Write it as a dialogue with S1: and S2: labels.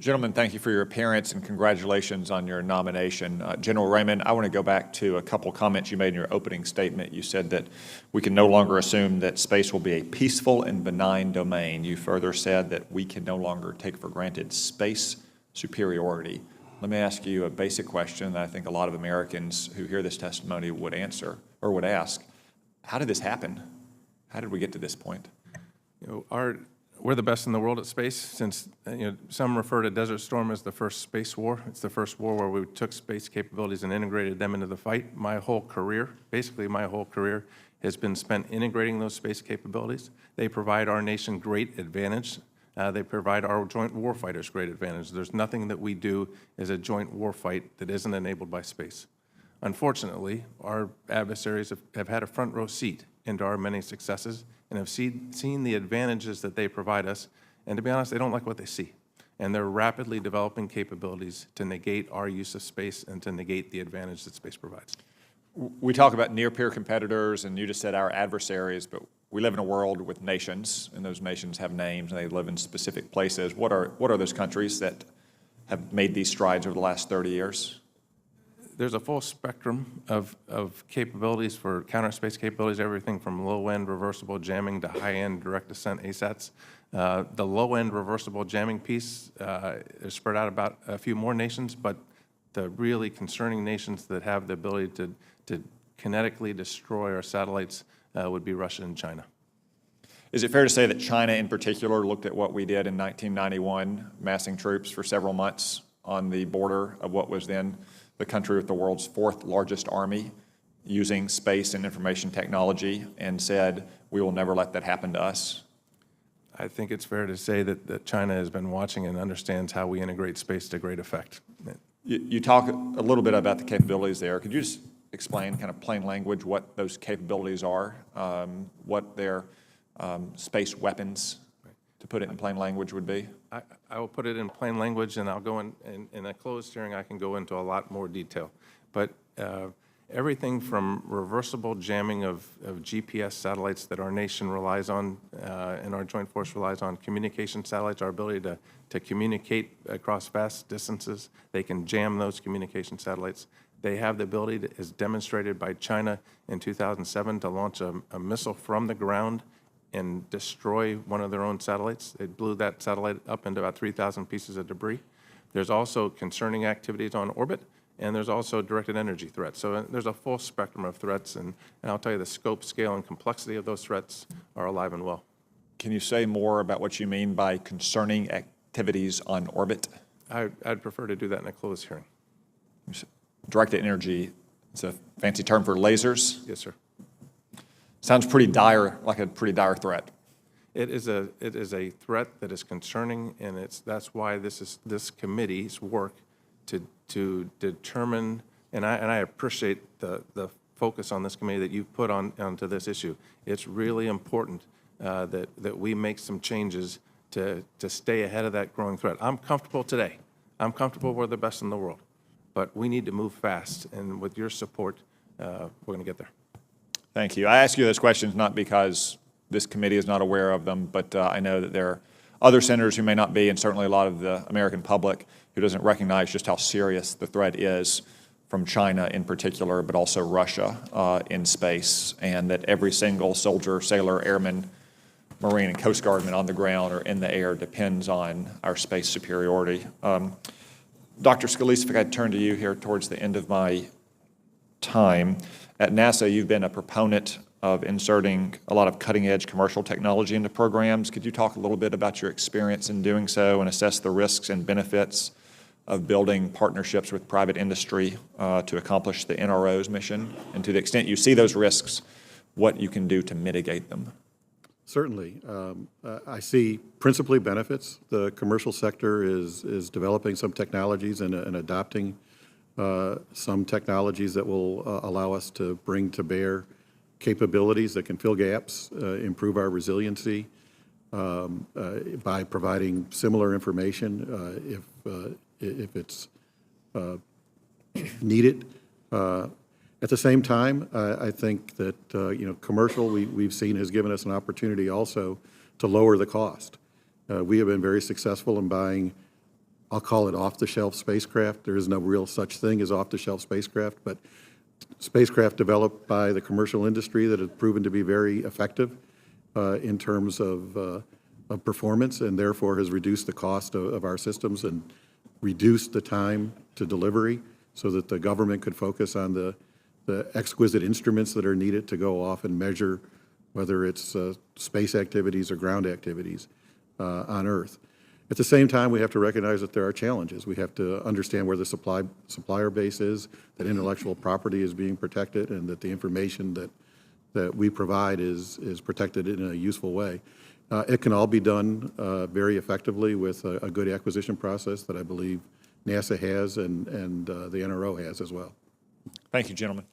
S1: Gentlemen, thank you for your appearance and congratulations on your nomination. General Raymond, I want to go back to a couple comments you made in your opening statement. You said that we can no longer assume that space will be a peaceful and benign domain. You further said that we can no longer take for granted space superiority. Let me ask you a basic question that I think a lot of Americans who hear this testimony would answer or would ask. How did this happen? How did we get to this point?
S2: We're the best in the world at space. Since some refer to Desert Storm as the first space war. It's the first war where we took space capabilities and integrated them into the fight. My whole career, basically my whole career, has been spent integrating those space capabilities. They provide our nation great advantage. They provide our joint warfighters great advantage. There's nothing that we do as a joint warfight that isn't enabled by space. Unfortunately, our adversaries have had a front row seat into our many successes and have seen the advantages that they provide us, and to be honest, they don't like what they see. And they're rapidly developing capabilities to negate our use of space and to negate the advantage that space provides.
S1: We talk about near-peer competitors, and you just said our adversaries, but we live in a world with nations, and those nations have names, and they live in specific places. What are those countries that have made these strides over the last 30 years?
S2: There's a full spectrum of capabilities for counter space capabilities, everything from low-end reversible jamming to high-end direct descent ASATs. The low-end reversible jamming piece is spread out about a few more nations, but the really concerning nations that have the ability to kinetically destroy our satellites would be Russia and China.
S1: Is it fair to say that China in particular looked at what we did in 1991, massing troops for several months on the border of what was then the country with the world's fourth largest army, using space and information technology, and said, we will never let that happen to us?
S2: I think it's fair to say that China has been watching and understands how we integrate space to great effect.
S1: You talk a little bit about the capabilities there. Could you just explain, kind of plain language, what those capabilities are, what their space weapons, to put it in plain language, would be?
S2: I will put it in plain language, and I'll go in a closed hearing, I can go into a lot more detail. But everything from reversible jamming of GPS satellites that our nation relies on and our joint force relies on, communication satellites, our ability to communicate across vast distances. They can jam those communication satellites. They have the ability, as demonstrated by China in 2007, to launch a missile from the ground and destroy one of their own satellites. They blew that satellite up into about 3,000 pieces of debris. There's also concerning activities on orbit, and there's also directed energy threats. So there's a full spectrum of threats, and I'll tell you the scope, scale, and complexity of those threats are alive and well.
S1: Can you say more about what you mean by concerning activities on orbit?
S2: I'd prefer to do that in a closed hearing.
S1: Directed energy, it's a fancy term for lasers?
S2: Yes, sir.
S1: Sounds pretty dire, like a pretty dire threat.
S2: It is a threat that is concerning, and that's why this committee's work to determine, and I appreciate the focus on this committee that you've put onto this issue. It's really important that we make some changes to stay ahead of that growing threat. I'm comfortable today. I'm comfortable we're the best in the world, but we need to move fast, and with your support, we're going to get there.
S1: Thank you. I ask you those questions not because this committee is not aware of them, but I know that there are other senators who may not be, and certainly a lot of the American public who doesn't recognize just how serious the threat is from China in particular, but also Russia in space, and that every single soldier, sailor, airman, Marine, and Coast Guardman on the ground or in the air depends on our space superiority. Dr. Scalise, if I could turn to you here towards the end of my time. At NASA, you've been a proponent of inserting a lot of cutting-edge commercial technology into programs. Could you talk a little bit about your experience in doing so and assess the risks and benefits of building partnerships with private industry to accomplish the NRO's mission? And to the extent you see those risks, what you can do to mitigate them?
S3: Certainly. I see principally benefits. The commercial sector is developing some technologies and adopting some technologies that will allow us to bring to bear capabilities that can fill gaps, improve our resiliency by providing similar information if it's needed. At the same time, I think that commercial we've seen has given us an opportunity also to lower the cost. We have been very successful in buying I'll call it off-the-shelf spacecraft. There is no real such thing as off-the-shelf spacecraft, but spacecraft developed by the commercial industry that have proven to be very effective in terms of performance, and therefore has reduced the cost of our systems and reduced the time to delivery so that the government could focus on the exquisite instruments that are needed to go off and measure whether it's space activities or ground activities on Earth. At the same time, we have to recognize that there are challenges. We have to understand where the supplier base is, that intellectual property is being protected, and that the information that we provide is protected in a useful way. It can all be done very effectively with a good acquisition process that I believe NASA has and the NRO has as well.
S1: Thank you, gentlemen.